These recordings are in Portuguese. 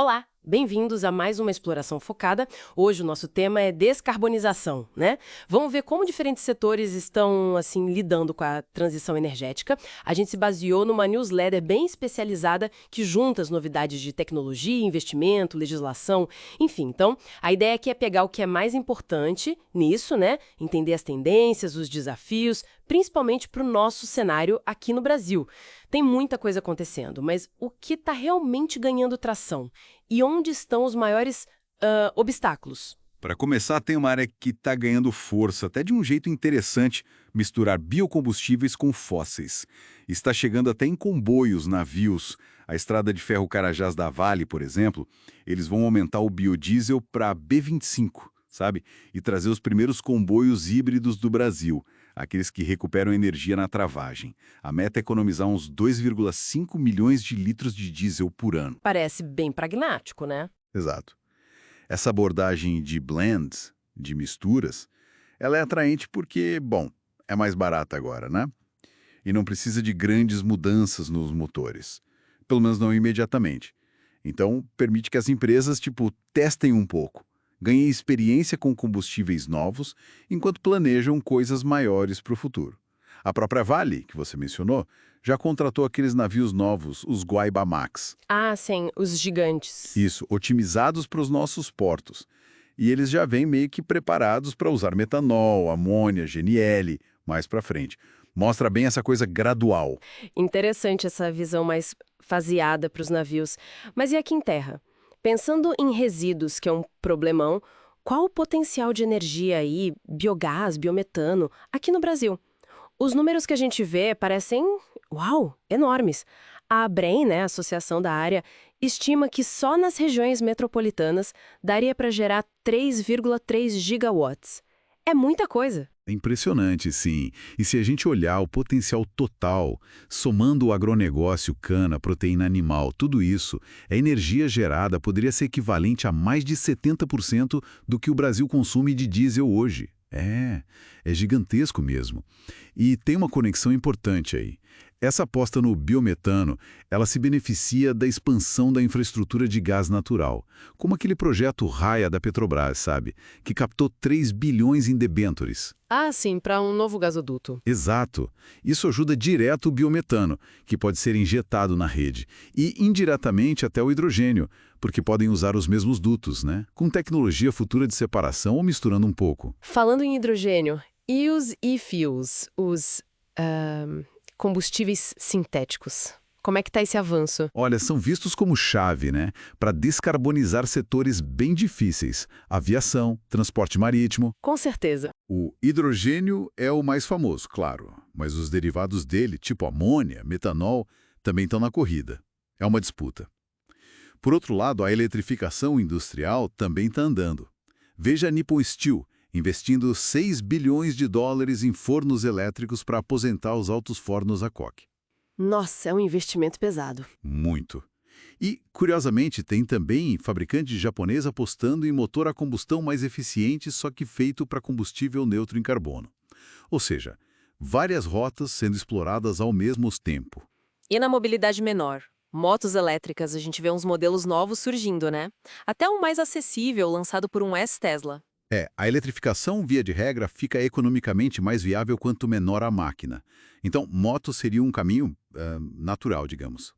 Olá, bem-vindos a mais uma exploração focada. Hoje o nosso tema é descarbonização, né? Vamos ver como diferentes setores estão, assim, lidando com a transição energética. A gente se baseou numa newsletter bem especializada que junta as novidades de tecnologia, investimento, legislação, enfim. Então, a ideia aqui é pegar o que é mais importante nisso, né? Entender as tendências, os desafios, principalmente para o nosso cenário aqui no Brasil. Tem muita coisa acontecendo, mas o que está realmente ganhando tração? E onde estão os maiores obstáculos? Para começar, tem uma área que está ganhando força, até de um jeito interessante, misturar biocombustíveis com fósseis. Está chegando até em comboios, navios. A estrada de ferro Carajás da Vale, por exemplo, eles vão aumentar o biodiesel para B25, sabe? E trazer os primeiros comboios híbridos do Brasil, aqueles que recuperam energia na travagem. A meta é economizar uns 2,5 milhões de litros de diesel por ano. Parece bem pragmático, né? Exato. Essa abordagem de blends, de misturas, ela é atraente porque, bom, é mais barata agora, né? E não precisa de grandes mudanças nos motores. Pelo menos não imediatamente. Então, permite que as empresas, testem um pouco, ganhem experiência com combustíveis novos, enquanto planejam coisas maiores para o futuro. A própria Vale, que você mencionou, já contratou aqueles navios novos, os Guaibamax. Ah, sim, os gigantes. Isso, otimizados para os nossos portos. E eles já vêm meio que preparados para usar metanol, amônia, GNL, mais para frente. Mostra bem essa coisa gradual. Interessante essa visão mais faseada para os navios. Mas e aqui em terra? Pensando em resíduos, que é um problemão, qual o potencial de energia aí, biogás, biometano, aqui no Brasil? Os números que a gente vê parecem, uau, enormes. A ABREM, né, a Associação da Área, estima que só nas regiões metropolitanas daria para gerar 3,3 gigawatts. É muita coisa. É impressionante, sim. E se a gente olhar o potencial total, somando o agronegócio, cana, proteína animal, tudo isso, a energia gerada poderia ser equivalente a mais de 70% do que o Brasil consome de diesel hoje. É gigantesco mesmo. E tem uma conexão importante aí. Essa aposta no biometano, ela se beneficia da expansão da infraestrutura de gás natural, como aquele projeto Raia da Petrobras, sabe? Que captou 3 bilhões em debêntures. Ah, sim, para um novo gasoduto. Exato. Isso ajuda direto o biometano, que pode ser injetado na rede, e indiretamente até o hidrogênio, porque podem usar os mesmos dutos, né? Com tecnologia futura de separação ou misturando um pouco. Falando em hidrogênio, e os e-fuels, os combustíveis sintéticos? Como é que está esse avanço? Olha, são vistos como chave, né? Para descarbonizar setores bem difíceis. Aviação, transporte marítimo. Com certeza. O hidrogênio é o mais famoso, claro. Mas os derivados dele, tipo amônia, metanol, também estão na corrida. É uma disputa. Por outro lado, a eletrificação industrial também está andando. Veja a Nippon Steel, investindo 6 bilhões de dólares em fornos elétricos para aposentar os altos fornos a coque. Nossa, é um investimento pesado. Muito. E, curiosamente, tem também fabricante japonês apostando em motor a combustão mais eficiente, só que feito para combustível neutro em carbono. Ou seja, várias rotas sendo exploradas ao mesmo tempo. E na mobilidade menor? Motos elétricas, a gente vê uns modelos novos surgindo, né? Até um mais acessível, lançado por um ex-Tesla. A eletrificação, via de regra, fica economicamente mais viável quanto menor a máquina. Então, moto seria um caminho natural, digamos.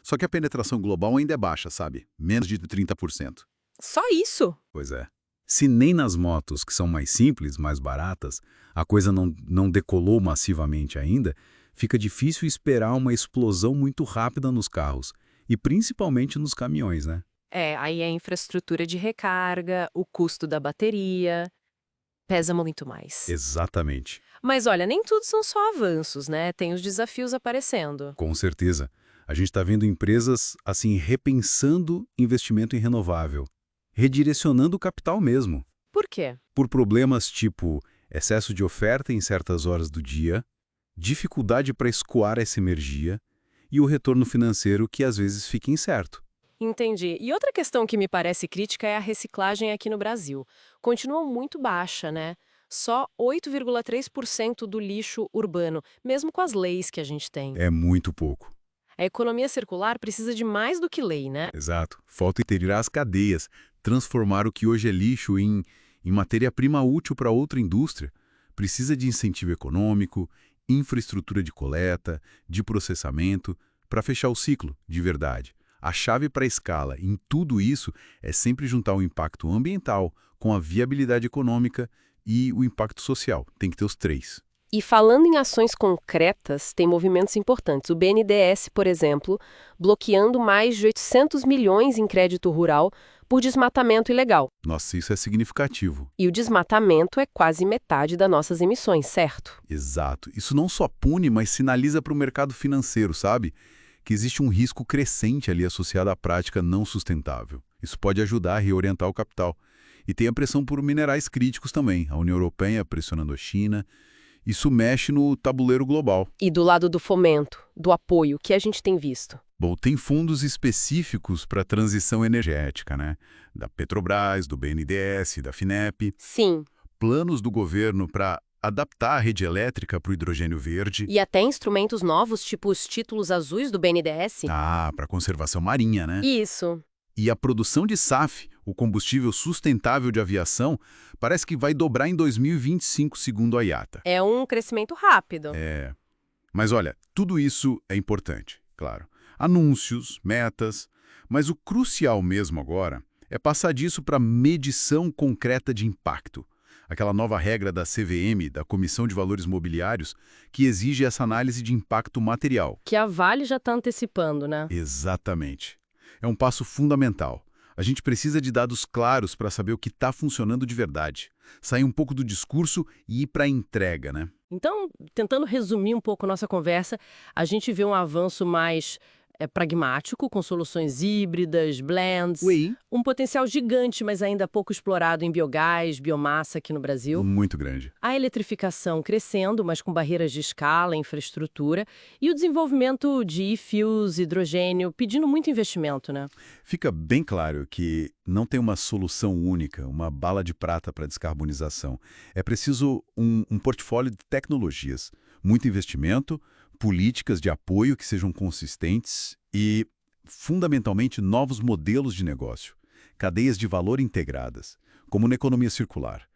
Só que a penetração global ainda é baixa, sabe? Menos de 30%. Só isso? Pois é. Se nem nas motos, que são mais simples, mais baratas, a coisa não decolou massivamente ainda, fica difícil esperar uma explosão muito rápida nos carros, e principalmente nos caminhões, né? Aí a infraestrutura de recarga, o custo da bateria, pesa muito mais. Exatamente. Mas olha, nem tudo são só avanços, né? Tem os desafios aparecendo. Com certeza. A gente está vendo empresas, assim, repensando investimento em renovável, redirecionando o capital mesmo. Por quê? Por problemas tipo excesso de oferta em certas horas do dia, dificuldade para escoar essa energia e o retorno financeiro que às vezes fica incerto. Entendi. E outra questão que me parece crítica é a reciclagem aqui no Brasil. Continua muito baixa, né? Só 8,3% do lixo urbano, mesmo com as leis que a gente tem. É muito pouco. A economia circular precisa de mais do que lei, né? Exato. Falta integrar as cadeias, transformar o que hoje é lixo em matéria-prima útil para outra indústria. Precisa de incentivo econômico, infraestrutura de coleta, de processamento, para fechar o ciclo, de verdade. A chave para a escala em tudo isso é sempre juntar o impacto ambiental com a viabilidade econômica e o impacto social. Tem que ter os três. E falando em ações concretas, tem movimentos importantes. O BNDES, por exemplo, bloqueando mais de 800 milhões em crédito rural por desmatamento ilegal. Nossa, isso é significativo. E o desmatamento é quase metade das nossas emissões, certo? Exato. Isso não só pune, mas sinaliza para o mercado financeiro, sabe? Que existe um risco crescente ali associado à prática não sustentável. Isso pode ajudar a reorientar o capital. E tem a pressão por minerais críticos também. A União Europeia pressionando a China. Isso mexe no tabuleiro global. E do lado do fomento, do apoio, o que a gente tem visto? Bom, tem fundos específicos para a transição energética, né? Da Petrobras, do BNDES, da FINEP. Sim. Planos do governo para adaptar a rede elétrica para o hidrogênio verde. E até instrumentos novos, tipo os títulos azuis do BNDES? Ah, para conservação marinha, né? Isso. E a produção de SAF, o combustível sustentável de aviação, parece que vai dobrar em 2025, segundo a IATA. É um crescimento rápido. Mas olha, tudo isso é importante, claro. Anúncios, metas, mas o crucial mesmo agora é passar disso para medição concreta de impacto. Aquela nova regra da CVM, da Comissão de Valores Mobiliários, que exige essa análise de impacto material. Que a Vale já está antecipando, né? Exatamente. É um passo fundamental. A gente precisa de dados claros para saber o que está funcionando de verdade. Sair um pouco do discurso e ir para a entrega, né? Então, tentando resumir um pouco nossa conversa, a gente vê um avanço mais pragmático, com soluções híbridas, blends, um potencial gigante, mas ainda pouco explorado em biogás, biomassa aqui no Brasil. Muito grande. A eletrificação crescendo, mas com barreiras de escala, infraestrutura, e o desenvolvimento de e-fuels, hidrogênio, pedindo muito investimento, né? Fica bem claro que não tem uma solução única, uma bala de prata para descarbonização. É preciso um portfólio de tecnologias, muito investimento, políticas de apoio que sejam consistentes e, fundamentalmente, novos modelos de negócio, cadeias de valor integradas, como na economia circular.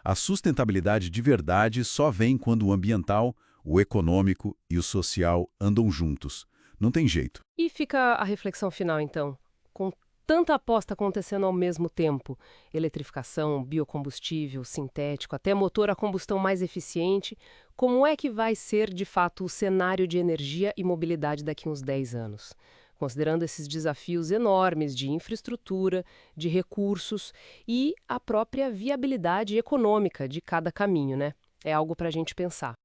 A sustentabilidade de verdade só vem quando o ambiental, o econômico e o social andam juntos. Não tem jeito. E fica a reflexão final, então. Com tanta aposta acontecendo ao mesmo tempo, eletrificação, biocombustível, sintético, até motor a combustão mais eficiente, como é que vai ser, de fato, o cenário de energia e mobilidade daqui a uns 10 anos? Considerando esses desafios enormes de infraestrutura, de recursos e a própria viabilidade econômica de cada caminho, né? É algo para a gente pensar.